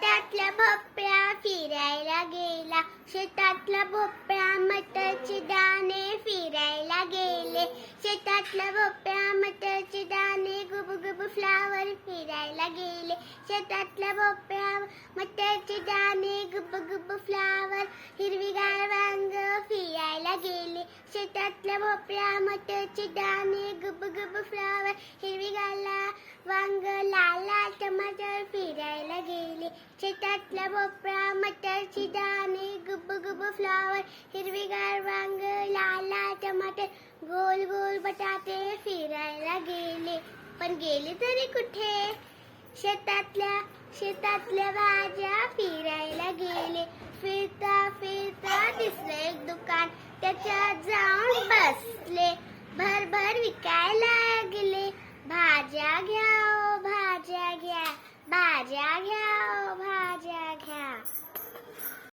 शेतातला भोपळा फिरायला गेला, शेतातला भोपळा मटरचे दाणे फिरायला गेले. शेतातला भोपळा मटरचे दाणे गुबगुब फ्लावर फिरायला गेले. शेतातला भोपळा मटरचे दाणे गुबगुब फ्लावर हिरवीगार वांग फिरायला गेले. शेतातला भोपळा मटरचे दाणे गुबगुब फ्लावर हिरवीगार वांग लाल लाल टमाटर फिरायला गेले. शेतातला भोपळा मटरची दाणे गुबगुब फ्लावर हिरवीगार वांग लाल लाल टमाटर गोल गोल बटाटे फिरायला गेले. पण गेले तरी कुठे? शेतातल्या भाज्या फिरायला गेले. फिरता फिरता दिसलं एक दुकान, त्याच्यात जाऊन बसले. भरभर विकायला लागले. भाज्या घ्या ओ भाज्या घ्या, भाज्या घ्या